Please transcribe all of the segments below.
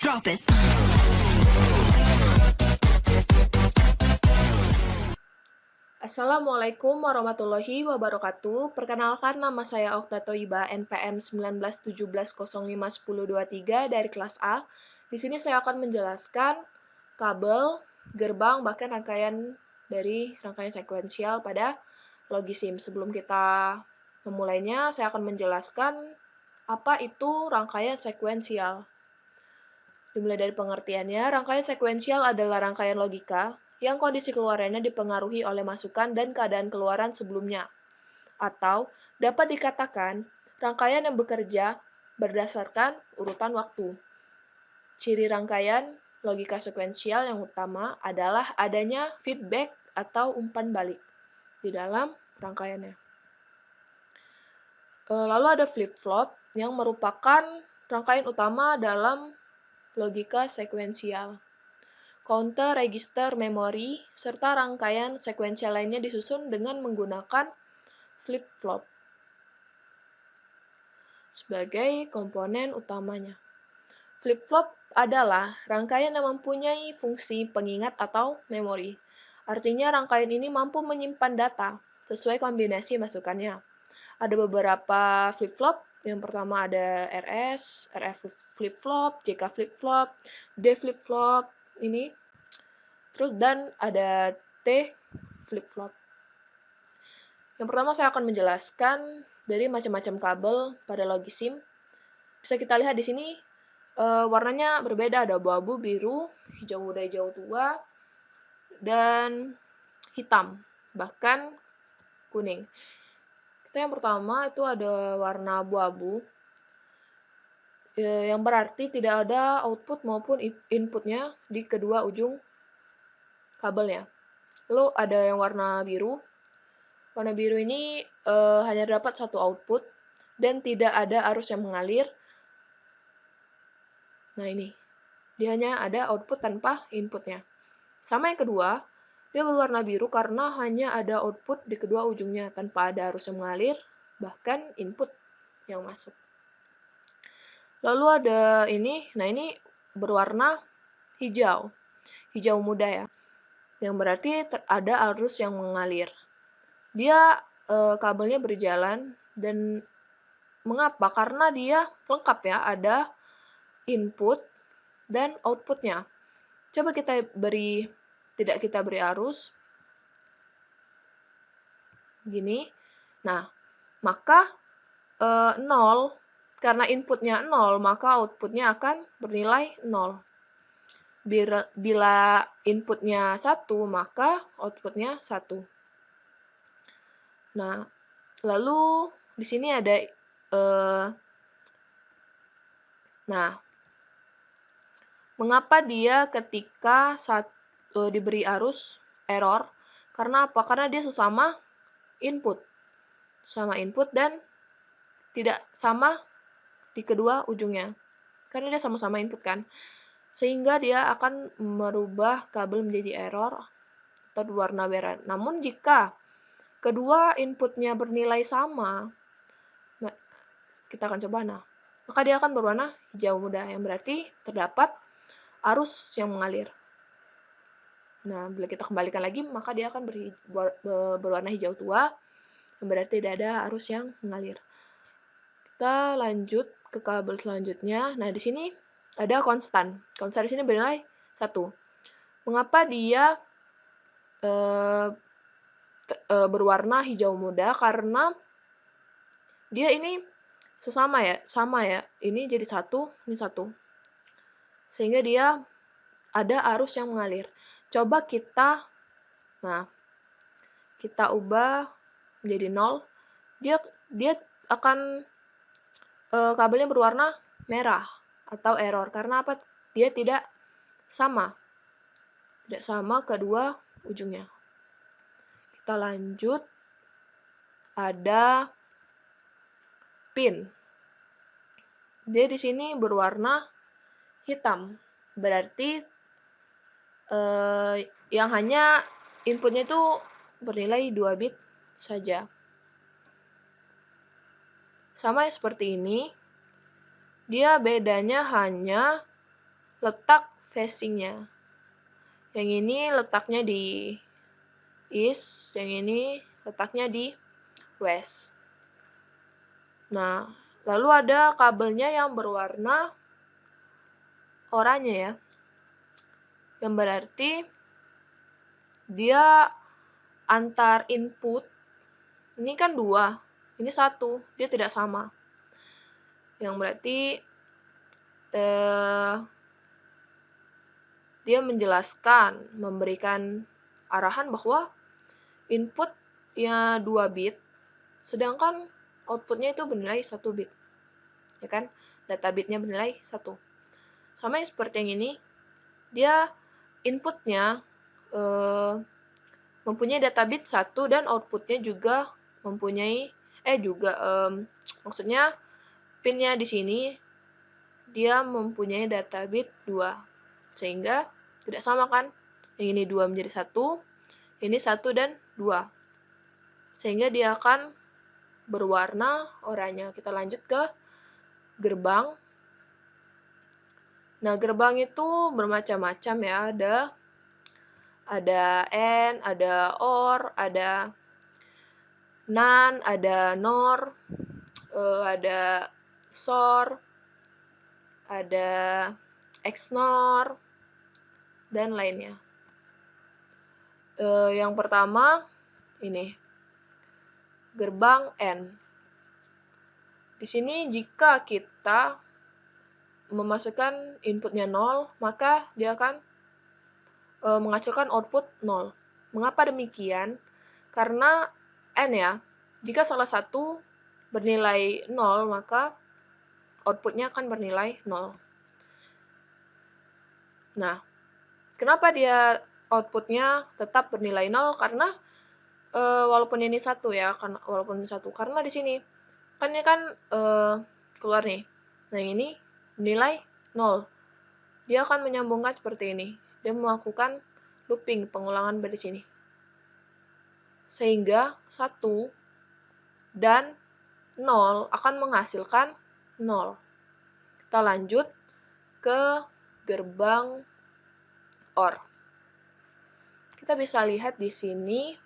Drop it. Assalamualaikum warahmatullahi wabarakatuh. Perkenalkan, nama saya Okta Toiba, NPM 1917051023 dari kelas A. Di sini saya akan menjelaskan kabel, gerbang, bahkan rangkaian dari rangkaian sekuensial pada Logisim. Sebelum kita memulainya, saya akan menjelaskan apa itu rangkaian sekuensial. Dimulai dari pengertiannya, rangkaian sekuensial adalah rangkaian logika yang kondisi keluarannya dipengaruhi oleh masukan dan keadaan keluaran sebelumnya. Atau dapat dikatakan, rangkaian yang bekerja berdasarkan urutan waktu. Ciri rangkaian logika sekuensial yang utama adalah adanya feedback atau umpan balik di dalam rangkaiannya. Lalu ada flip-flop yang merupakan rangkaian utama dalam logika sekuensial. Counter, register, memori, serta rangkaian sekuensial lainnya disusun dengan menggunakan flip-flop sebagai komponen utamanya. Flip-flop adalah rangkaian yang mempunyai fungsi pengingat atau memori. Artinya rangkaian ini mampu menyimpan data sesuai kombinasi masukannya. Ada beberapa flip-flop. Yang pertama ada RS, RF flip-flop, JK flip-flop, D flip-flop ini. Terus dan ada T flip-flop. Yang pertama saya akan menjelaskan dari macam-macam kabel pada Logisim. Bisa kita lihat di sini warnanya berbeda, ada abu-abu, biru, hijau muda, hijau tua, dan hitam, bahkan kuning. Kita yang pertama itu ada warna abu-abu, yang berarti tidak ada output maupun inputnya di kedua ujung kabelnya. Lalu ada yang warna biru. Warna biru ini hanya dapat satu output dan tidak ada arus yang mengalir. Nah ini, dia hanya ada output tanpa inputnya. Sama yang kedua, dia berwarna biru karena hanya ada output di kedua ujungnya tanpa ada arus yang mengalir, bahkan input yang masuk. Lalu ada ini, nah ini berwarna hijau, hijau muda ya, yang berarti ada arus yang mengalir. Dia kabelnya berjalan dan mengapa? Karena dia lengkap ya, ada input dan outputnya. Coba tidak kita beri arus, gini. Nah, maka 0, karena inputnya 0, maka outputnya akan bernilai 0. Bila inputnya 1, maka outputnya 1. Nah, lalu di sini ada mengapa dia ketika diberi arus error? Karena apa? Karena dia sesama input dan tidak sama di kedua ujungnya. Karena dia sama-sama input kan. Sehingga dia akan merubah kabel menjadi error atau berwarna merah. Namun jika kedua inputnya bernilai sama, kita akan coba maka dia akan berwarna hijau muda, yang berarti terdapat arus yang mengalir. Nah, bila kita kembalikan lagi, maka dia akan berwarna hijau tua, yang berarti tidak ada arus yang mengalir. Kita lanjut ke kabel selanjutnya. Nah, di sini ada konstan. Konstan di sini bernilai 1. Mengapa dia berwarna hijau muda? Karena dia ini sama ya. Ini jadi 1, ini 1. Sehingga dia ada arus yang mengalir. Coba kita ubah menjadi 0. Dia akan kabelnya berwarna merah atau error. Karena apa? Dia tidak sama kedua ujungnya. Kita lanjut. Ada pin. Dia di sini berwarna hitam. Berarti yang hanya inputnya itu bernilai 2 bit saja. Sama seperti ini. Dia bedanya hanya letak facing-nya. Yang ini letaknya di east, yang ini letaknya di west. Nah, lalu ada kabelnya yang berwarna oranye ya. Yang berarti dia antar input, ini kan 2, ini 1, dia tidak sama. Yang berarti dia menjelaskan, memberikan arahan bahwa inputnya 2 bit, sedangkan outputnya itu bernilai 1 bit. Ya kan? Data bitnya bernilai 1. Sama yang seperti yang ini, dia inputnya mempunyai data bit 1 dan outputnya juga mempunyai maksudnya pinnya di sini dia mempunyai data bit 2. Sehingga tidak sama kan? Yang ini 2 menjadi 1, ini 1 dan 2. Sehingga dia akan berwarna oranye. Kita lanjut ke gerbang. Nah, gerbang itu bermacam-macam ya. Ada AND, ada OR, ada NAND, ada NOR, ada SOR, ada XNOR, dan lainnya. Yang pertama ini gerbang AND. Di sini jika kita memasukkan inputnya 0, maka dia akan menghasilkan output 0. Mengapa demikian? Karena AND ya, jika salah satu bernilai 0, maka outputnya akan bernilai 0. Nah, kenapa dia outputnya tetap bernilai 0? Karena walaupun ini 1 ya, karena di sini kan ini kan keluar nih. Nah, ini nilai 0. Dia akan menyambungkan seperti ini. Dia melakukan looping, pengulangan dari sini. Sehingga 1 dan 0 akan menghasilkan 0. Kita lanjut ke gerbang OR. Kita bisa lihat di sini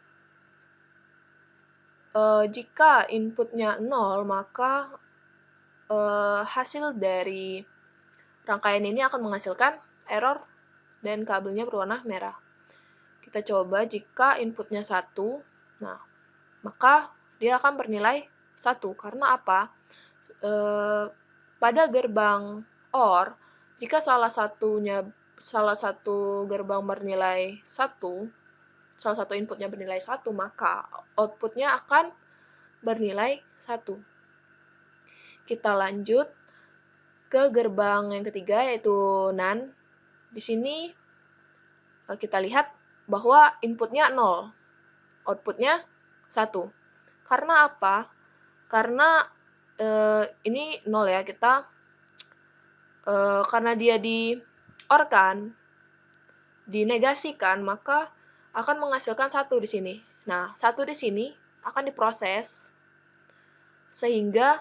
jika inputnya 0, maka hasil dari rangkaian ini akan menghasilkan error dan kabelnya berwarna merah. Kita coba jika inputnya 1, nah, maka dia akan bernilai 1. Karena apa? Pada gerbang OR, jika salah satu gerbang bernilai 1, salah satu inputnya bernilai 1, maka outputnya akan bernilai 1. Kita lanjut ke gerbang yang ketiga, yaitu NAND. Di sini kita lihat bahwa inputnya 0, outputnya 1. Karena apa? Karena ini 0 ya, kita karena dia di-OR-kan, dinegasikan, maka akan menghasilkan 1 di sini. Nah, 1 di sini akan diproses sehingga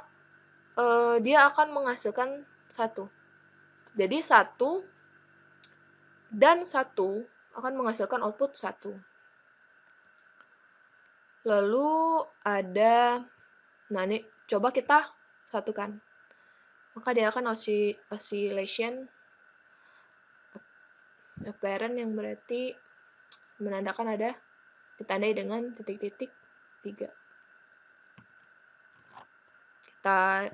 dia akan menghasilkan 1. Jadi 1 dan 1 akan menghasilkan output 1. Lalu ada, nah ini coba kita satukan. Maka dia akan oscillation apparent, yang berarti menandakan ada ditandai dengan titik-titik 3. Kita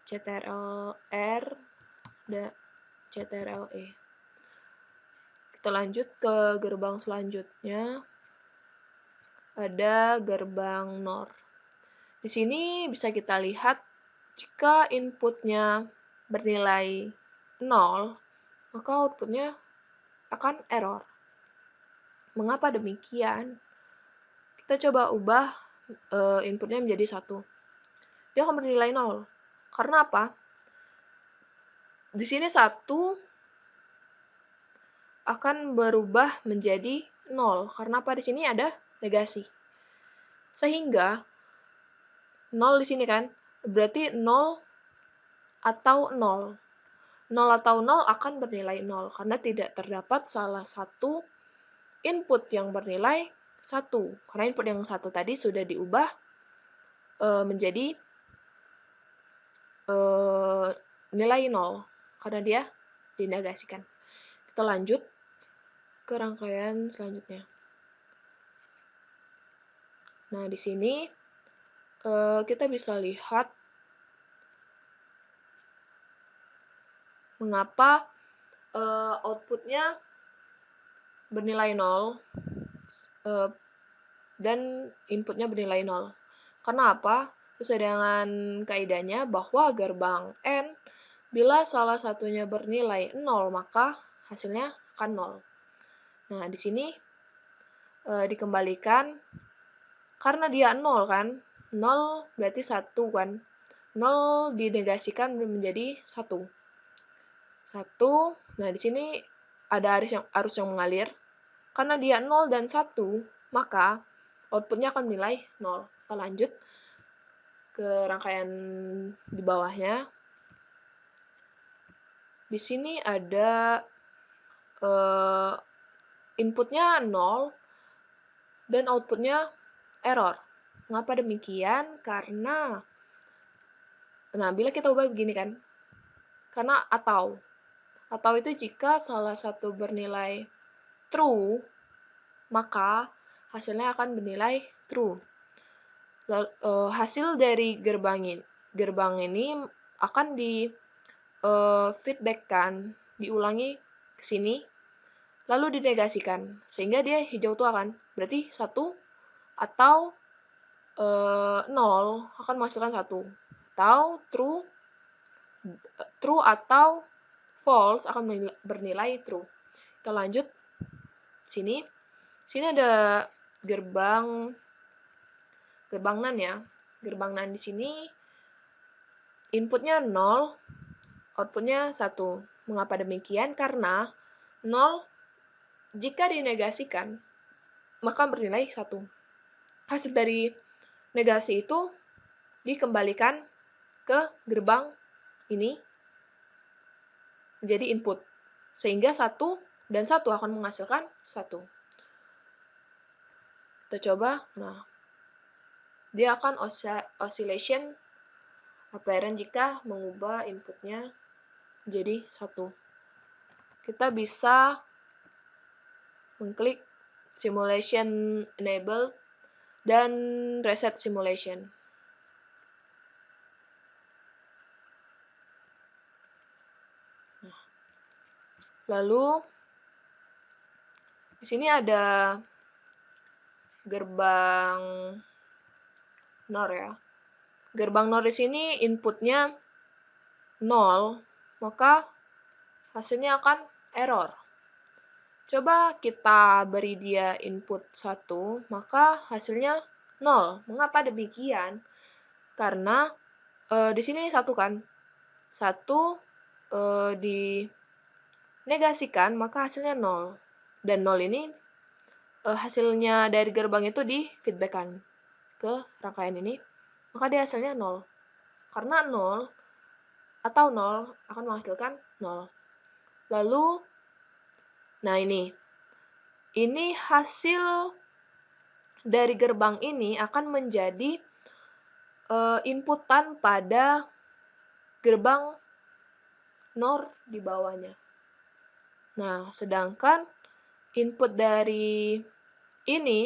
CTRL-R dan CTRL-E. Kita lanjut ke gerbang selanjutnya. Ada gerbang NOR. Di sini bisa kita lihat jika inputnya bernilai 0, maka outputnya akan error. Mengapa demikian? Kita coba ubah inputnya menjadi 1. Dia akan bernilai 0. Karena apa? Di sini 1 akan berubah menjadi 0. Karena apa? Di sini ada negasi. Sehingga 0 di sini kan, berarti 0 atau 0. 0 atau 0 akan bernilai 0 karena tidak terdapat salah satu input yang bernilai 1. Karena input yang 1 tadi sudah diubah menjadi nilai 0 karena dia dinegasikan. Kita lanjut ke rangkaian selanjutnya. Nah, di sini kita bisa lihat mengapa outputnya bernilai 0 dan inputnya bernilai 0. Karena apa? Sesuai dengan kaidahnya bahwa gerbang N, bila salah satunya bernilai 0, maka hasilnya akan 0. Nah, di sini dikembalikan karena dia 0 kan, 0 berarti 1 kan. 0 dinegasikan menjadi 1. 1. Nah, di sini ada arus yang mengalir. Karena dia 0 dan 1, maka outputnya akan nilai 0. Kita lanjut ke rangkaian di bawahnya. Di sini ada inputnya 0 dan outputnya error. Mengapa demikian? Karena, nah bila kita ubah begini kan, karena atau itu jika salah satu bernilai true, maka hasilnya akan bernilai true. Hasil dari gerbang ini akan di feedback-kan, diulangi ke sini, lalu dinegasikan, sehingga dia hijau tua kan. Berarti 1 atau 0 akan menghasilkan 1. Atau true atau false akan bernilai true. Kita lanjut sini. Sini ada gerbang NAND ya. Gerbang NAND di sini inputnya 0, outputnya 1. Mengapa demikian? Karena 0 jika dinegasikan maka bernilai 1. Hasil dari negasi itu dikembalikan ke gerbang ini menjadi input. Sehingga 1 dan 1 akan menghasilkan 1. Kita coba. Nah, dia akan oscillation apparent jika mengubah inputnya menjadi 1. Kita bisa mengklik simulation enabled dan reset simulation. Nah, lalu di sini ada gerbang NOR ya. Gerbang NOR di sini inputnya 0, maka hasilnya akan error. Coba kita beri dia input 1, maka hasilnya 0. Mengapa demikian? Karena di sini 1 kan. 1 dinegasikan, maka hasilnya 0. Dan 0 ini hasilnya dari gerbang itu di feedback-kan ke rangkaian ini, maka dia hasilnya 0. Karena 0 atau 0 akan menghasilkan 0. Lalu, nah ini hasil dari gerbang ini akan menjadi inputan pada gerbang NOR di bawahnya. Nah, sedangkan input dari ini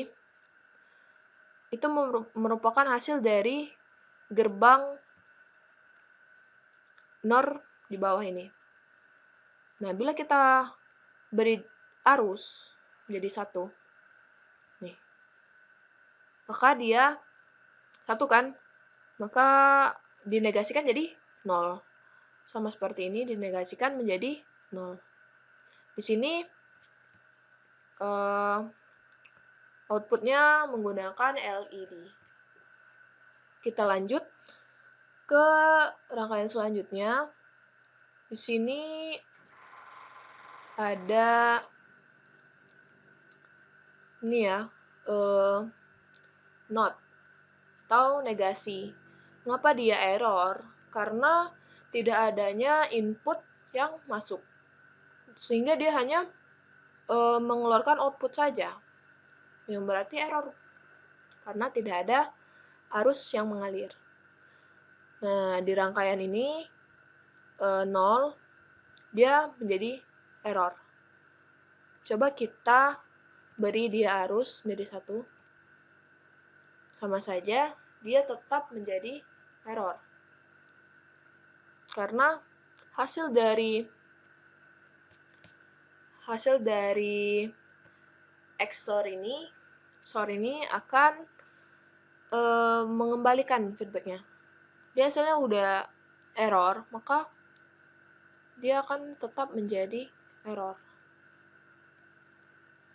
itu merupakan hasil dari gerbang NOR di bawah ini. Nah, bila kita beri arus menjadi 1, nih, maka dia 1 kan, maka dinegasikan jadi 0. Sama seperti ini, dinegasikan menjadi 0. Di sini outputnya menggunakan LED. Kita lanjut ke rangkaian selanjutnya. Di sini ada ini ya, not atau negasi. Mengapa dia error? Karena tidak adanya input yang masuk. Sehingga dia hanya mengeluarkan output saja, yang berarti error, karena tidak ada arus yang mengalir. Nah, di rangkaian ini, 0, dia menjadi error. Coba kita beri dia arus menjadi 1, sama saja dia tetap menjadi error. Karena hasil dari XOR ini akan mengembalikan feedbacknya. Dia hasilnya udah error, maka dia akan tetap menjadi error.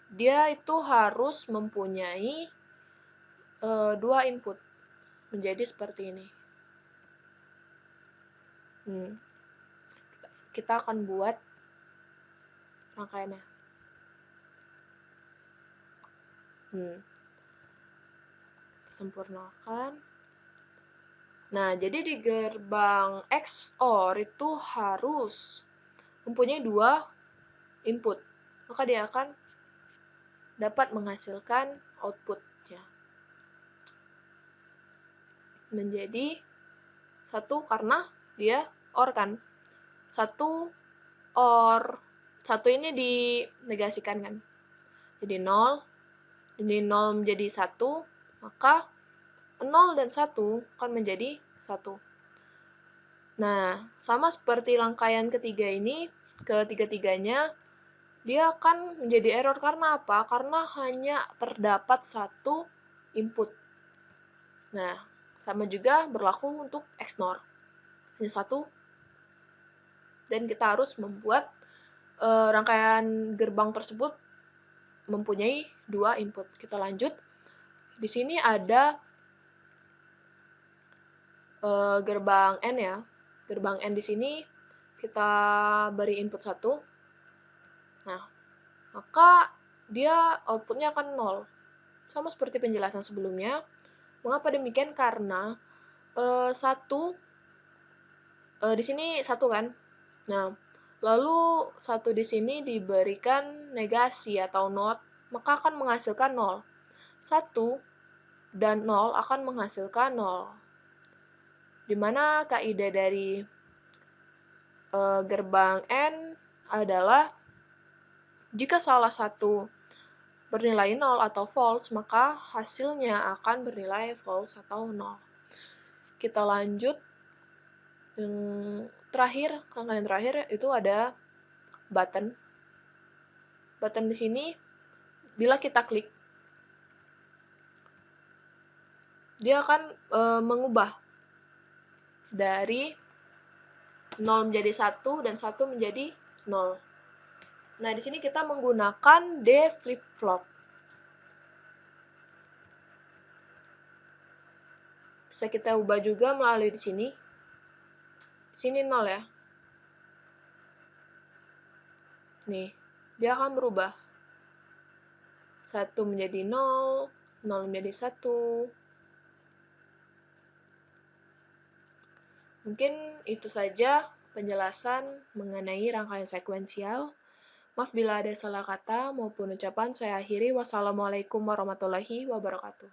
Dia itu harus mempunyai 2 input, menjadi seperti ini. Kita akan buat rangkaiannya. Sempurnakan. Nah, jadi di gerbang XOR itu harus mempunyai 2 input, maka dia akan dapat menghasilkan outputnya menjadi 1 karena dia OR kan. 1 OR 1 ini dinegasikan kan. Jadi 0, ini 0 menjadi 1, maka 0 dan 1 akan menjadi 1. Nah, sama seperti rangkaian ketiga ini, ketiga-tiganya dia akan menjadi error karena apa? Karena hanya terdapat 1 input. Nah, sama juga berlaku untuk XNOR. Hanya 1, dan kita harus membuat rangkaian gerbang tersebut mempunyai 2 input. Kita lanjut. Di sini ada gerbang N ya. Gerbang N di sini kita beri input 1. Nah, maka dia outputnya akan 0. Sama seperti penjelasan sebelumnya. Mengapa demikian? Karena 1 di sini 1 kan. Nah, lalu 1 di sini diberikan negasi atau not, maka akan menghasilkan 0. 1 dan 0 akan menghasilkan 0. Di mana kaidah dari gerbang N adalah jika salah satu bernilai 0 atau false, maka hasilnya akan bernilai false atau 0. Kita lanjut. Yang terakhir itu ada button. Button di sini bila kita klik, dia akan mengubah dari 0 menjadi 1 dan 1 menjadi 0. Nah, di sini kita menggunakan D flip flop. Bisa kita ubah juga melalui di sini. Di sini 0 ya. Nih, dia akan berubah. 1 menjadi 0, 0 menjadi 1. Mungkin itu saja penjelasan mengenai rangkaian sekuensial. Maaf bila ada salah kata maupun ucapan, saya akhiri. Wassalamualaikum warahmatullahi wabarakatuh.